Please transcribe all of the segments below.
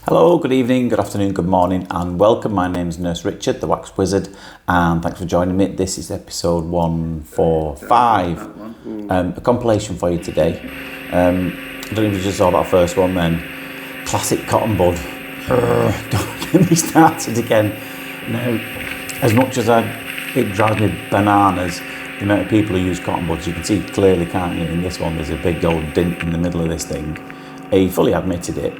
Hello, good evening, good afternoon, good morning, and welcome. My name's Nurse Richard, the Wax Wizard, and thanks for joining me. This is episode 145, a compilation for you today. I don't know if you just saw that first one then. Classic cotton bud. Don't get me started again. Now, as much as it drives me bananas, the amount of people who use cotton buds, you can see clearly, can't you? In this one, there's a big old dent in the middle of this thing. He fully admitted it.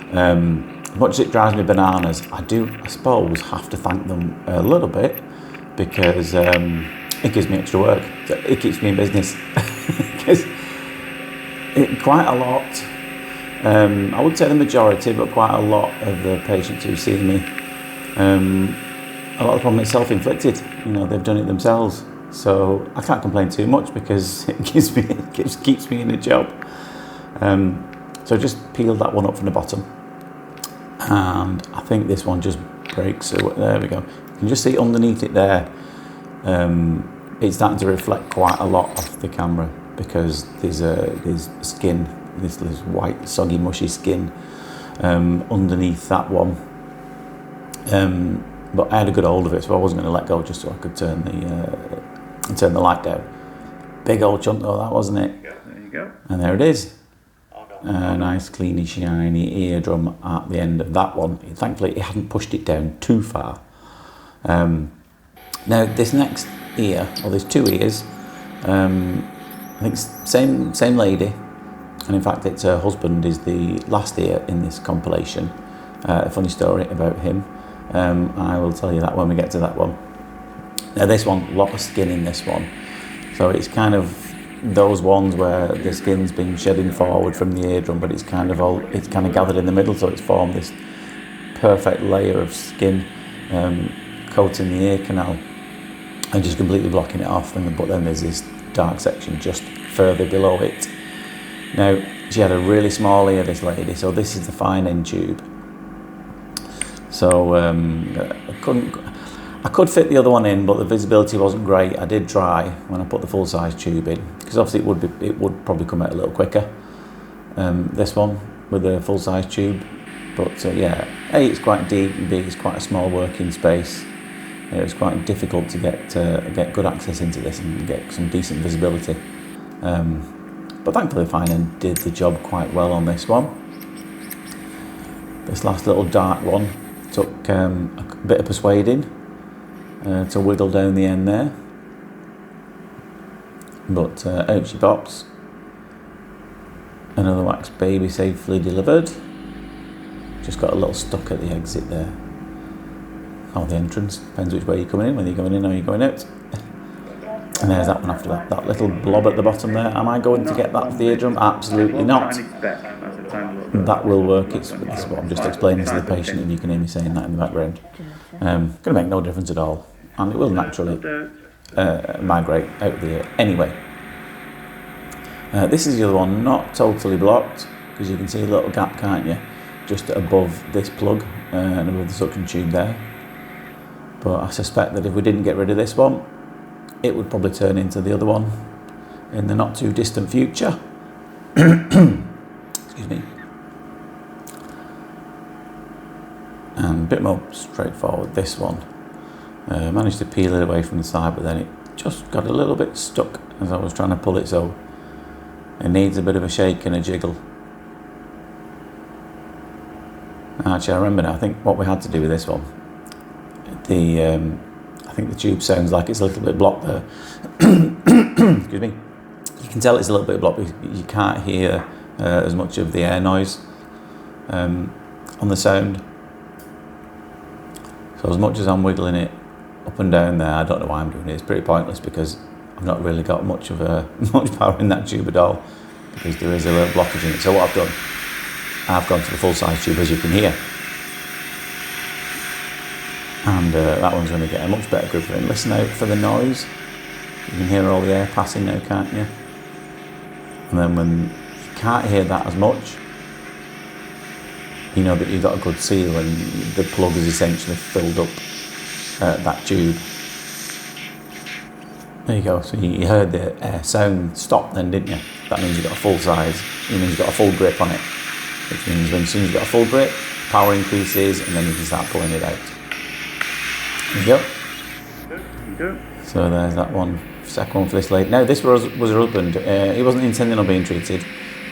As much as it drives me bananas, I suppose, have to thank them a little bit because it gives me extra work. It keeps me in business. Because quite a lot, I would say the majority, but quite a lot of the patients who see me, a lot of the problem is self-inflicted. You know, they've done it themselves. So I can't complain too much because it keeps me in a job. So just peel that one up from the bottom. And I think this one just breaks. So there we go. You can just see underneath it there. It's starting to reflect quite a lot off the camera because there's skin, this white, soggy, mushy skin underneath that one. But I had a good hold of it, so I wasn't going to let go just so I could turn the light down. Big old chunk though, that wasn't it? Yeah, there you go. And there it is. A nice, cleany, shiny eardrum at the end of that one. Thankfully, it hadn't pushed it down too far. Now, this next ear, or there's two ears. I think same lady, and in fact, it's her husband is the last ear in this compilation. A funny story about him. I will tell you that when we get to that one. Now, this one, a lot of skin in this one, so it's kind of those ones where the skin's been shedding forward from the eardrum, but it's kind of gathered in the middle, so it's formed this perfect layer of skin coating the ear canal and just completely blocking it off. But then there's this dark section just further below it. Now, she had a really small ear, this lady, so this is the fine end tube. So I could fit the other one in, but the visibility wasn't great. I did try when I put the full-size tube in, because obviously it would probably come out a little quicker. This one with the full-size tube, but yeah, A, it's quite deep, and B, it's quite a small working space. It was quite difficult to get good access into this and get some decent visibility. But thankfully, Fine End did the job quite well on this one. This last little dark one took a bit of persuading to wiggle down the end there, but out she pops. Another wax baby safely delivered. Just got a little stuck at the exit there, or the entrance, depends which way you're coming in, whether you're going in or you're going out. And there's that one after that little blob at the bottom there. Am I going to get that off the eardrum? Absolutely not. That will work. This is what I'm just explaining to the patient, and you can hear me saying that in the background. Going to make no difference at all, and it will naturally migrate out of the ear anyway. This is the other one, not totally blocked, because you can see a little gap, can't you, just above this plug and above the suction tube there. But I suspect that if we didn't get rid of this one, it would probably turn into the other one in the not too distant future. Excuse me. And a bit more straightforward, this one. Managed to peel it away from the side, but then it just got a little bit stuck as I was trying to pull it, so it needs a bit of a shake and a jiggle. Actually, I remember now, I think what we had to do with this one, I think the tube sounds like it's a little bit blocked there. Excuse me. You can tell it's a little bit blocked because you can't hear as much of the air noise on the sound. So as much as I'm wiggling it up and down there, I don't know why I'm doing it. It's pretty pointless because I've not really got much power in that tube at all, because there is a little blockage in it. So what I've done, I've gone to the full-size tube, as you can hear. And that one's going to get a much better grip of it. Listen out for the noise. You can hear all the air passing now, can't you? And then when you can't hear that as much, you know that you've got a good seal and the plug is essentially filled up that tube. There you go. So you heard the sound stop then, didn't you? That means you've got a full size. It means you've got a full grip on it. which means as soon as you've got a full grip, power increases, and then you can start pulling it out. There you go. So there's that one, second one for this lady. Now this was her husband. He wasn't intending on being treated,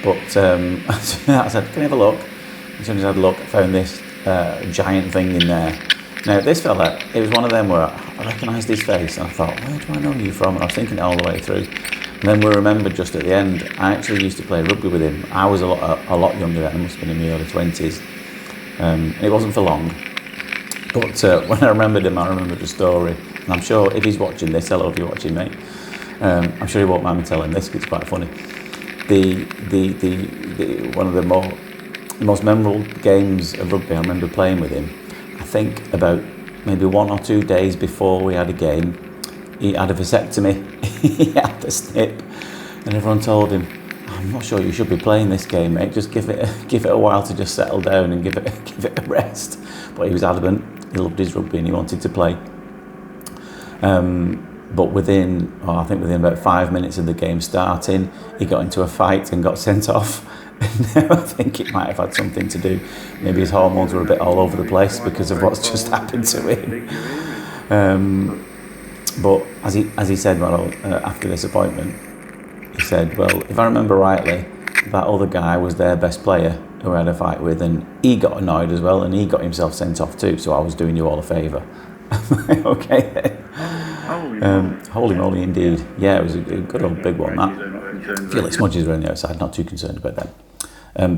but I said, can you have a look? As soon as I had a look, I found this giant thing in there. Now this fella, it was one of them where I recognised his face and I thought, where do I know you from? And I was thinking it all the way through. And then we remembered just at the end, I actually used to play rugby with him. I was a lot younger then, I must have been in my early 20s. It wasn't for long. But when I remembered him, I remembered the story. And I'm sure if he's watching this, hello if you're watching, mate. I'm sure he won't mind me telling this, because it's quite funny. One of the most memorable games of rugby I remember playing with him, I think about maybe 1 or 2 days before we had a game, he had a vasectomy. He had the snip, and everyone told him, I'm not sure you should be playing this game, mate. Just give it a while to just settle down and give it a rest. But he was adamant. He loved his rugby and he wanted to play. But within about 5 minutes of the game starting, he got into a fight and got sent off. And I think it might have had something to do. Maybe his hormones were a bit all over the place because of what's just happened to him. But as he said, after this appointment, he said, well, if I remember rightly, that other guy was their best player who I had a fight with, and he got annoyed as well, and he got himself sent off too, so I was doing you all a favour. Okay then. Holy moly indeed. Yeah, it was a good old big one, that. I feel like smudges around the outside, not too concerned about that.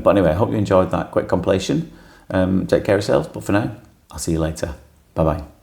But anyway, I hope you enjoyed that quick compilation. Take care of yourselves, but for now, I'll see you later. Bye-bye.